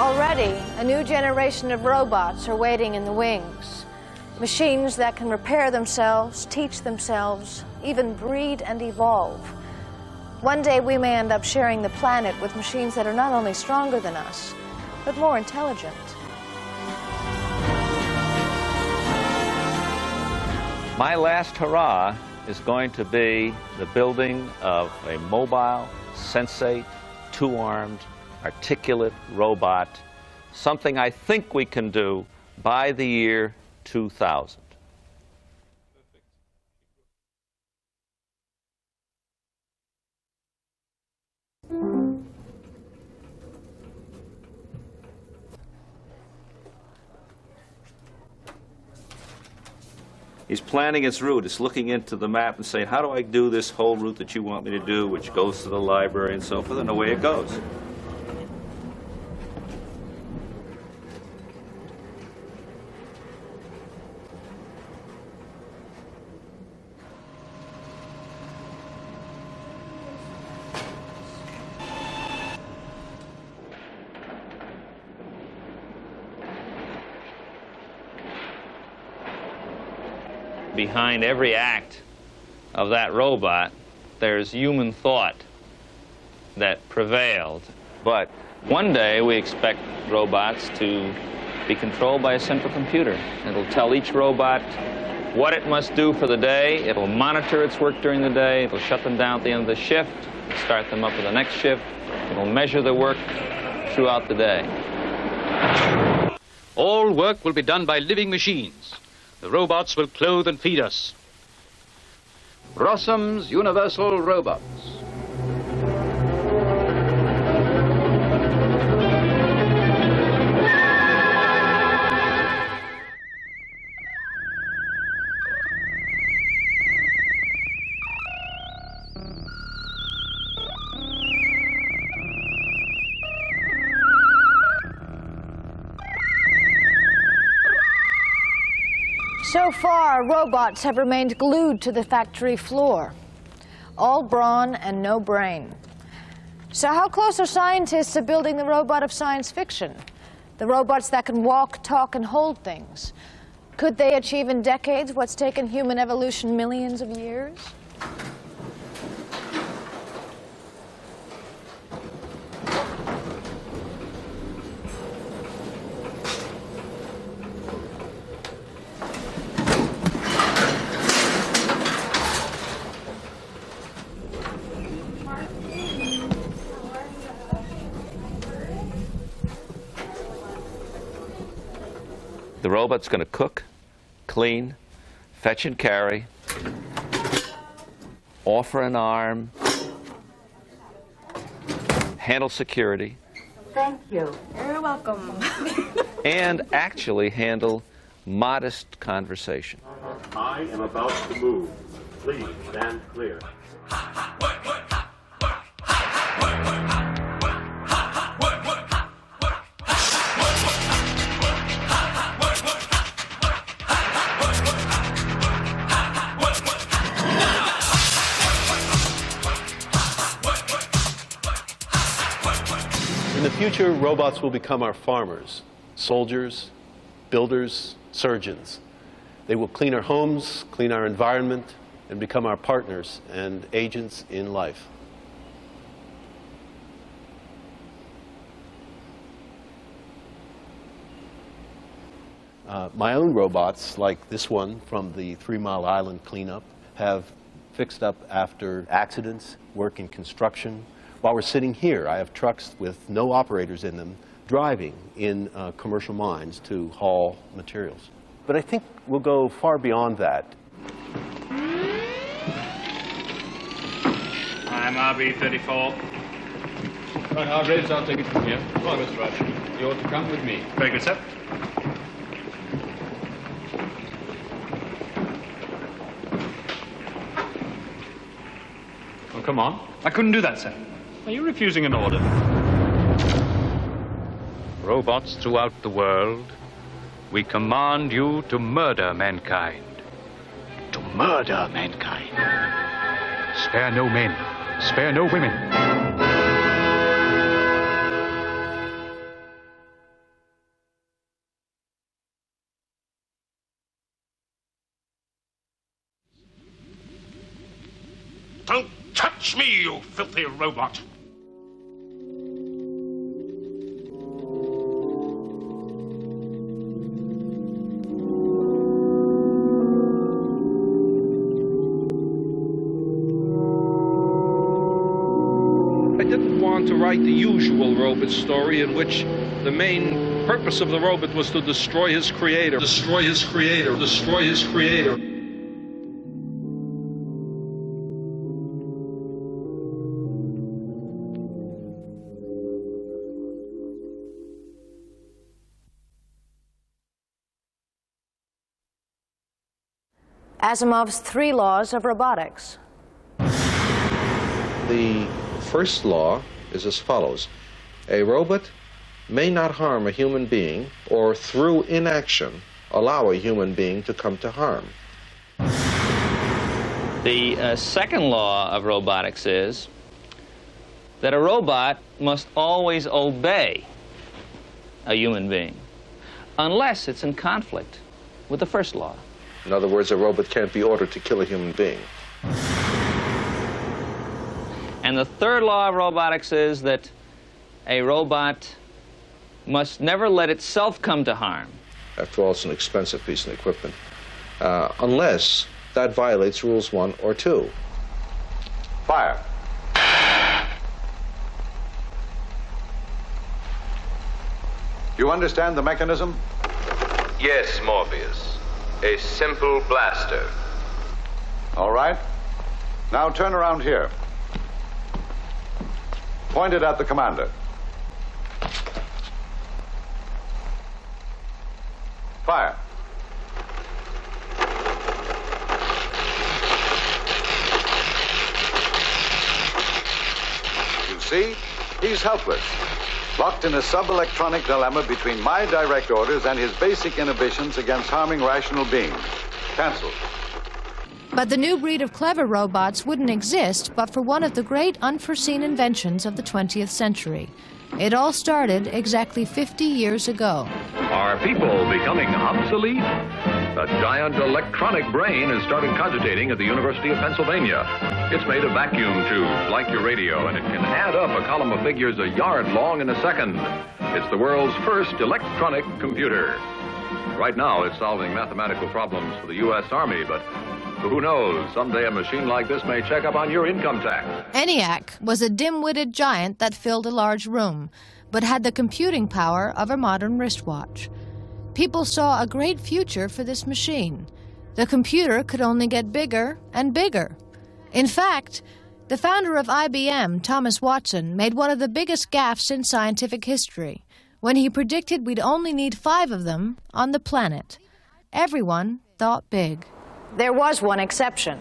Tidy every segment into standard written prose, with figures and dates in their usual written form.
Already, a new generation of robots are waiting in the wings. Machines that can repair themselves, teach themselves, even breed and evolve. One day we may end up sharing the planet with machines that are not only stronger than us, but more intelligent. My last hurrah is going to be the building of a mobile, sensate, two-armed, articulate robot, something I think we can do by the year 2000. He's planning its route. It's looking into the map and saying, how do I do this whole route that you want me to do, which goes to the library and so forth, and away it goes. Behind every act of that robot, there's human thought that prevailed. But one day we expect robots to be controlled by a central computer. It'll tell each robot what it must do for the day. It'll monitor its work during the day. It'll shut them down at the end of the shift, start them up for the next shift. It'll measure the work throughout the day. All work will be done by living machines. The robots will clothe and feed us. Rossum's Universal Robots. So far, robots have remained glued to the factory floor. All brawn and no brain. So how close are scientists to building the robot of science fiction? The robots that can walk, talk, and hold things. Could they achieve in decades what's taken human evolution millions of years? The robot's going to cook, clean, fetch and carry, offer an arm, handle security. Thank you. You're welcome. And actually handle modest conversation. I am about to move. Please stand clear. In the future, robots will become our farmers, soldiers, builders, surgeons. They will clean our homes, clean our environment, and become our partners and agents in life. My own robots, like this one from the 3 Mile Island cleanup, have fixed up after accidents, work in construction. While we're sitting here, I have trucks with no operators in them driving in commercial mines to haul materials. But I think we'll go far beyond that. I'm RB34. Right, Hargraves, I'll take it from here. Right, Mr. Rush. You ought to come with me. Very good, sir. Oh, come on. I couldn't do that, sir. Are you refusing an order? Robots throughout the world, we command you to murder mankind. To murder mankind. Spare no men, spare no women. touch me, you filthy robot! I didn't want to write the usual robot story in which the main purpose of the robot was to destroy his creator. Destroy his creator. Destroy his creator. Asimov's 3 laws of robotics. The first law is as follows. A robot may not harm a human being or through inaction allow a human being to come to harm. The second law of robotics is that a robot must always obey a human being unless it's in conflict with the first law. In other words, a robot can't be ordered to kill a human being. And the third law of robotics is that a robot must never let itself come to harm. After all, it's an expensive piece of equipment. Unless that violates rules 1 or 2. Fire. You understand the mechanism? Yes, Morpheus. A simple blaster. All right. Now turn around here. Point it at the commander. Fire. You see, he's helpless, locked in a sub-electronic dilemma between my direct orders and his basic inhibitions against harming rational beings. Cancelled. But the new breed of clever robots wouldn't exist but for one of the great unforeseen inventions of the 20th century. It all started exactly 50 years ago. Are people becoming obsolete? A giant electronic brain has started cogitating at the University of Pennsylvania. It's made of vacuum tubes like your radio, and it can add up a column of figures a yard long in a second. It's the world's first electronic computer. Right now, it's solving mathematical problems for the U.S. Army, but who knows, someday a machine like this may check up on your income tax. ENIAC was a dim-witted giant that filled a large room, but had the computing power of a modern wristwatch. People saw a great future for this machine. The computer could only get bigger and bigger. In fact, the founder of IBM, Thomas Watson, made one of the biggest gaffes in scientific history when he predicted we'd only need 5 of them on the planet. Everyone thought big. There was one exception.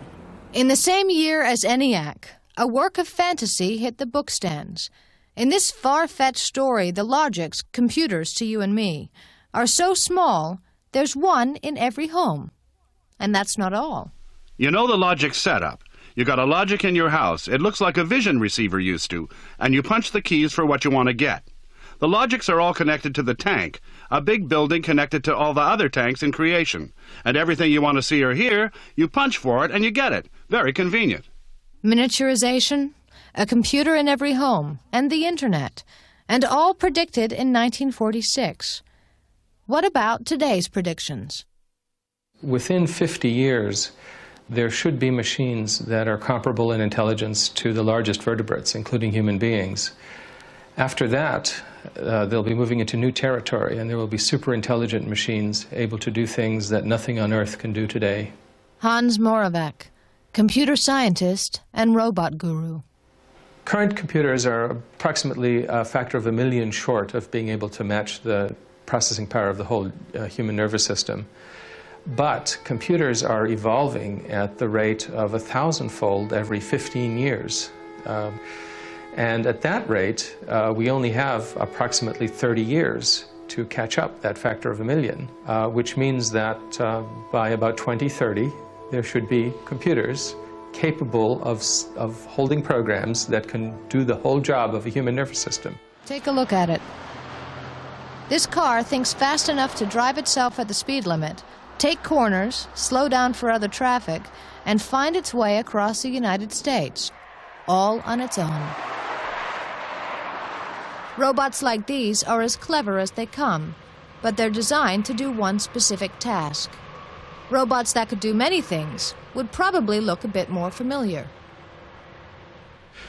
In the same year as ENIAC, a work of fantasy hit the bookstands. In this far-fetched story, the Logics, computers to you and me, are so small, there's one in every home. And that's not all. You know the Logic setup. You got a Logic in your house. It looks like a vision receiver used to, and you punch the keys for what you want to get. The Logics are all connected to the tank, a big building connected to all the other tanks in creation. And everything you want to see or hear, you punch for it and you get it. Very convenient. Miniaturization, a computer in every home, and the Internet, and all predicted in 1946. What about today's predictions? Within 50 years, there should be machines that are comparable in intelligence to the largest vertebrates, including human beings. After that, they'll be moving into new territory, and there will be super intelligent machines able to do things that nothing on Earth can do today. Hans Moravec, computer scientist and robot guru. Current computers are approximately a factor of 1 million short of being able to match the processing power of the whole human nervous system. But computers are evolving at the rate of 1,000-fold every 15 years. And at that rate, we only have approximately 30 years to catch up that factor of 1 million, which means that by about 2030, there should be computers capable of holding programs that can do the whole job of a human nervous system. Take a look at it. This car thinks fast enough to drive itself at the speed limit, take corners, slow down for other traffic, and find its way across the United States. all on its own. Robots like these are as clever as they come, but they're designed to do one specific task. Robots that could do many things would probably look a bit more familiar.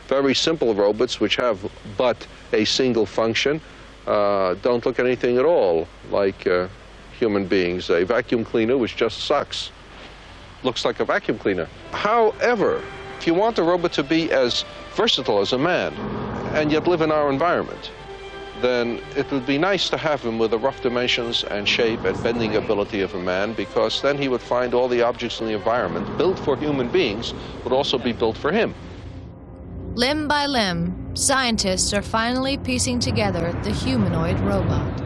Very simple robots which have but a single function don't look anything at all like human beings. A vacuum cleaner which just sucks looks like a vacuum cleaner. However, if you want a robot to be as versatile as a man and yet live in our environment, then it would be nice to have him with the rough dimensions and shape and bending ability of a man, because then he would find all the objects in the environment built for human beings would also be built for him. Limb by limb, scientists are finally piecing together the humanoid robot.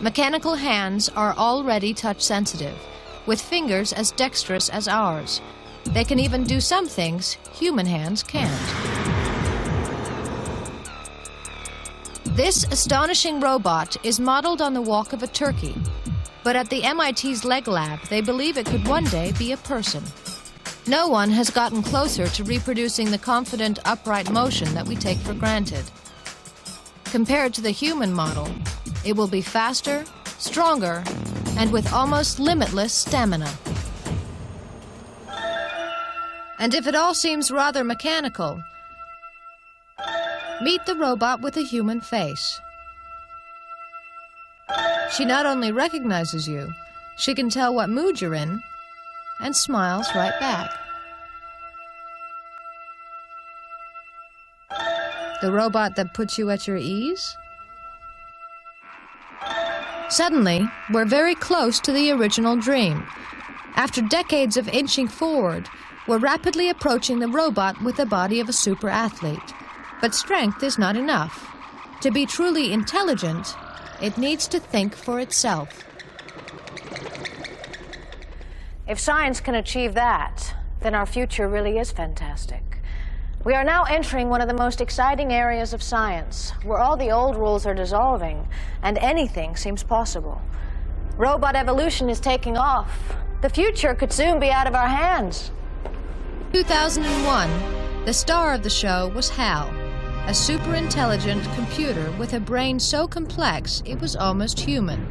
Mechanical hands are already touch-sensitive, with fingers as dexterous as ours. They can even do some things human hands can't. This astonishing robot is modeled on the walk of a turkey, but at the MIT's Leg Lab, they believe it could one day be a person. No one has gotten closer to reproducing the confident, upright motion that we take for granted. Compared to the human model, it will be faster, stronger, and with almost limitless stamina. And if it all seems rather mechanical, meet the robot with a human face. She not only recognizes you, she can tell what mood you're in and smiles right back. The robot that puts you at your ease? Suddenly, we're very close to the original dream. After decades of inching forward, we're rapidly approaching the robot with the body of a super athlete. But strength is not enough. To be truly intelligent, it needs to think for itself. If science can achieve that, then our future really is fantastic. We are now entering one of the most exciting areas of science, where all the old rules are dissolving and anything seems possible. Robot evolution is taking off. The future could soon be out of our hands. 2001, the star of the show was HAL, a super-intelligent computer with a brain so complex it was almost human.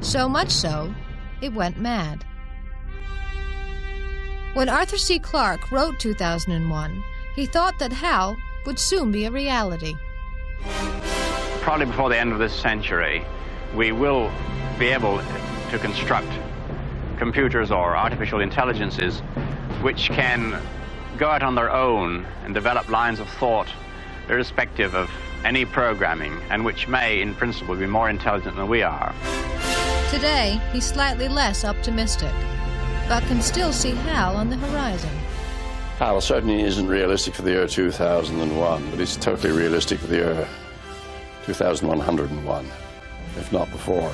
So much so, it went mad. When Arthur C. Clarke wrote 2001, he thought that HAL would soon be a reality. Probably before the end of this century, we will be able to construct computers or artificial intelligences which can go out on their own and develop lines of thought irrespective of any programming, and which may, in principle, be more intelligent than we are. Today, he's slightly less optimistic, but can still see HAL on the horizon. HAL certainly isn't realistic for the year 2001, but it's totally realistic for the year 2101, if not before.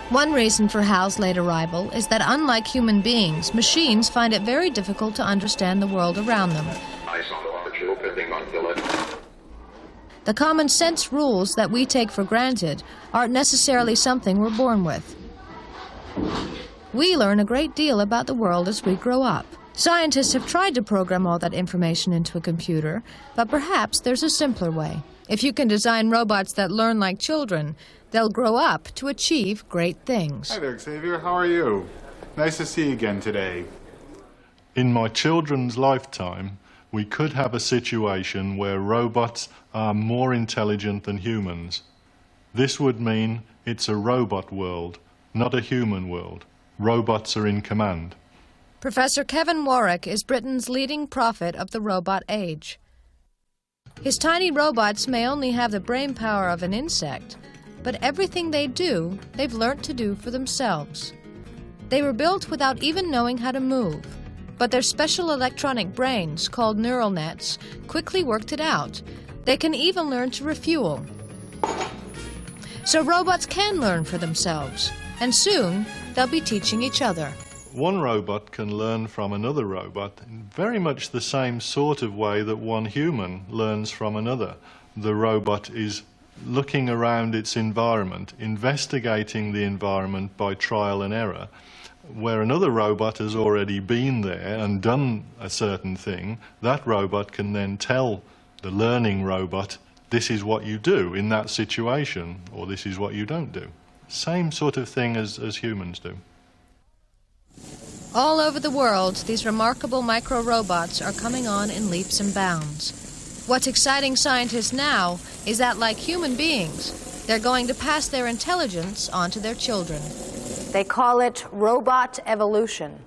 One reason for HAL's late arrival is that, unlike human beings, machines find it very difficult to understand the world around them. The common sense rules that we take for granted aren't necessarily something we're born with. We learn a great deal about the world as we grow up. Scientists have tried to program all that information into a computer, but perhaps there's a simpler way. If you can design robots that learn like children, they'll grow up to achieve great things. Hi there, Xavier. How are you? Nice to see you again today. In my children's lifetime, we could have a situation where robots are more intelligent than humans. This would mean it's a robot world, not a human world. Robots are in command. Professor Kevin Warwick is Britain's leading prophet of the robot age. His tiny robots may only have the brain power of an insect, but everything they do, they've learnt to do for themselves. They were built without even knowing how to move, but their special electronic brains, called neural nets, quickly worked it out. They can even learn to refuel. So robots can learn for themselves, and soon they'll be teaching each other. One robot can learn from another robot in very much the same sort of way that one human learns from another. The robot is looking around its environment, investigating the environment by trial and error, where another robot has already been there and done a certain thing, that robot can then tell the learning robot, this is what you do in that situation, or this is what you don't do. Same sort of thing as humans do. All over the world, these remarkable micro-robots are coming on in leaps and bounds. What's exciting scientists now is that, like human beings, they're going to pass their intelligence on to their children. They call it robot evolution.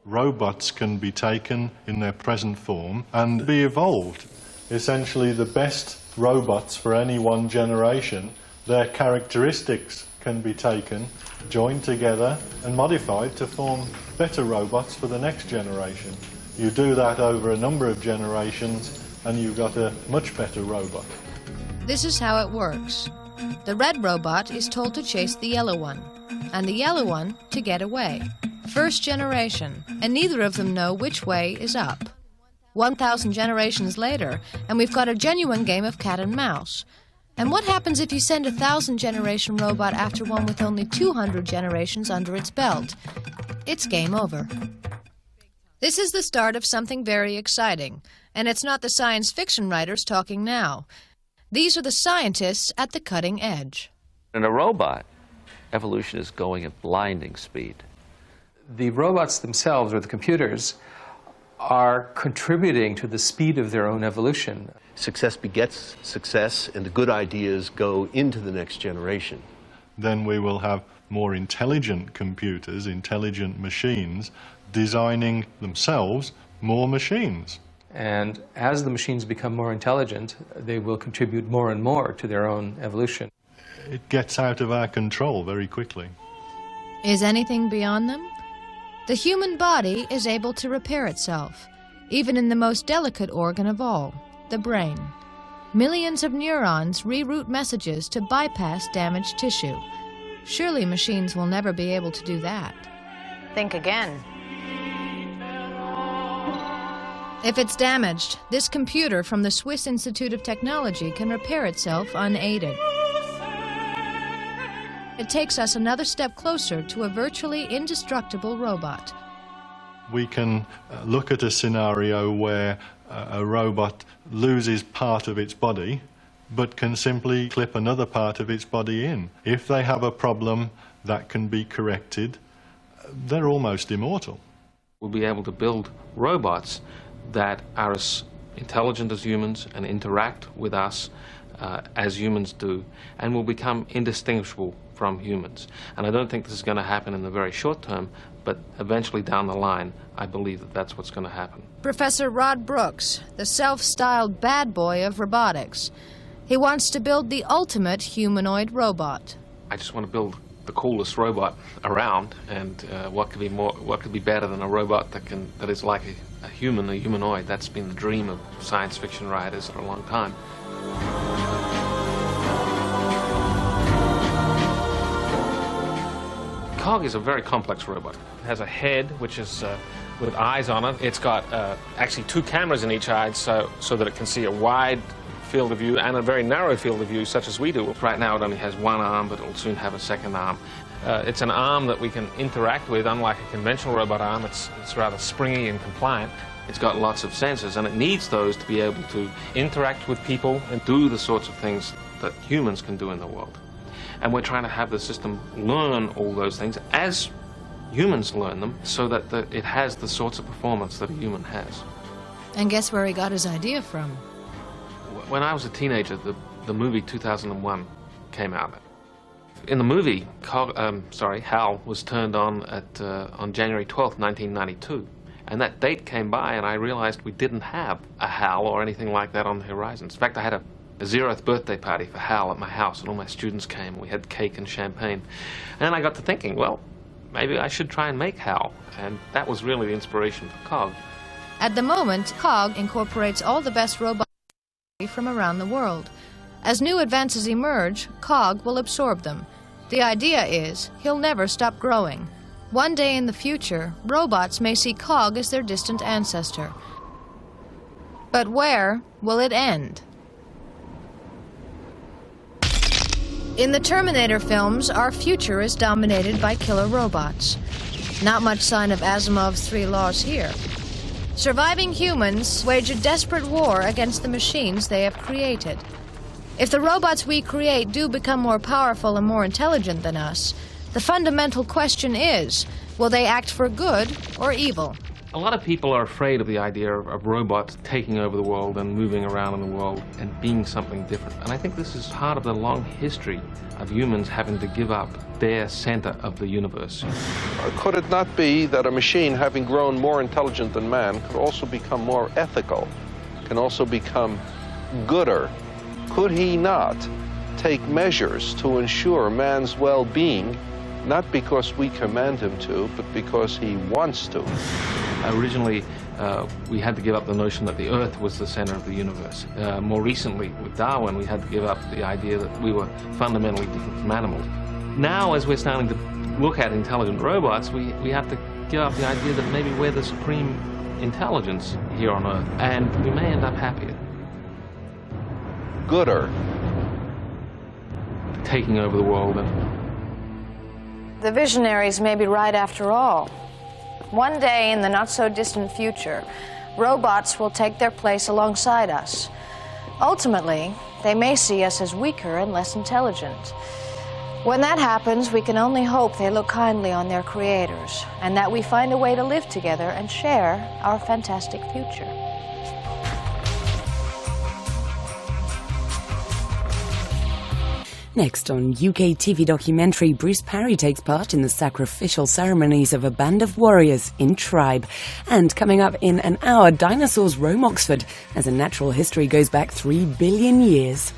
Robots can be taken in their present form and be evolved. Essentially, the best robots for any one generation, their characteristics can be taken, joined together and modified to form better robots for the next generation. You do that over a number of generations and you've got a much better robot. This is how it works. The red robot is told to chase the yellow one, and the yellow one to get away. First generation, and neither of them know which way is up. 1,000 generations later, and we've got a genuine game of cat and mouse. And what happens if you send a 1,000-generation robot after one with only 200 generations under its belt? It's game over. This is the start of something very exciting, and it's not the science fiction writers talking now. These are the scientists at the cutting edge. In a robot, evolution is going at blinding speed. The robots themselves, or the computers, are contributing to the speed of their own evolution. Success begets success, and the good ideas go into the next generation. Then we will have more intelligent computers, intelligent machines, designing themselves more machines. And as the machines become more intelligent, they will contribute more and more to their own evolution. It gets out of our control very quickly. Is anything beyond them? The human body is able to repair itself, even in the most delicate organ of all, the brain. Millions of neurons reroute messages to bypass damaged tissue. Surely machines will never be able to do that. Think again. If it's damaged, this computer from the Swiss Institute of Technology can repair itself unaided. It takes us another step closer to a virtually indestructible robot. We can look at a scenario where a robot loses part of its body, but can simply clip another part of its body in. If they have a problem that can be corrected, they're almost immortal. We'll be able to build robots that are as intelligent as humans and interact with us as humans do, and will become indistinguishable from humans. And I don't think this is going to happen in the very short term, but eventually down the line, I believe that that's what's going to happen. Professor Rod Brooks, the self-styled bad boy of robotics. He wants to build the ultimate humanoid robot. I just want to build the coolest robot around, and what could be better than a robot that is like a human, a humanoid? That's been the dream of science fiction writers for a long time. Cog is a very complex robot. It has a head which is with eyes on it. It's got actually 2 cameras in each eye so that it can see a wide field of view and a very narrow field of view, such as we do. Right now it only has 1 arm, but it will soon have a 2nd arm. It's an arm that we can interact with, unlike a conventional robot arm. It's rather springy and compliant. It's got lots of sensors, and it needs those to be able to interact with people and do the sorts of things that humans can do in the world. And we're trying to have the system learn all those things as humans learn them, so that it has the sorts of performance that a human has. And guess where he got his idea from? When I was a teenager, the movie 2001 came out. In the movie, HAL was turned on on January 12th, 1992. And that date came by, and I realized we didn't have a HAL or anything like that on the horizons. In fact, I had a 0th birthday party for HAL at my house, and all my students came. We had cake and champagne. And then I got to thinking, well, maybe I should try and make HAL. And that was really the inspiration for COG. At the moment, COG incorporates all the best robots from around the world. As new advances emerge, COG will absorb them. The idea is he'll never stop growing. One day in the future, robots may see COG as their distant ancestor. But where will it end? In the Terminator films, our future is dominated by killer robots. Not much sign of Asimov's 3 laws here. Surviving humans wage a desperate war against the machines they have created. If the robots we create do become more powerful and more intelligent than us, the fundamental question is, will they act for good or evil? A lot of people are afraid of the idea of robots taking over the world and moving around in the world and being something different. And I think this is part of the long history of humans having to give up their center of the universe. Could it not be that a machine, having grown more intelligent than man, could also become more ethical, can also become gooder? Could he not take measures to ensure man's well-being, not because we command him to, but because he wants to? Originally, we had to give up the notion that the Earth was the center of the universe. More recently, with Darwin, we had to give up the idea that we were fundamentally different from animals. Now, as we're starting to look at intelligent robots, we have to give up the idea that maybe we're the supreme intelligence here on Earth, and we may end up happier. Gooder. Taking over the world. The visionaries may be right after all. One day in the not-so-distant future, robots will take their place alongside us. Ultimately, they may see us as weaker and less intelligent. When that happens, we can only hope they look kindly on their creators, and that we find a way to live together and share our fantastic future. Next on UK TV documentary, Bruce Parry takes part in the sacrificial ceremonies of a band of warriors in Tribe. And coming up in an hour, dinosaurs roam Oxford as a natural history goes back 3 billion years.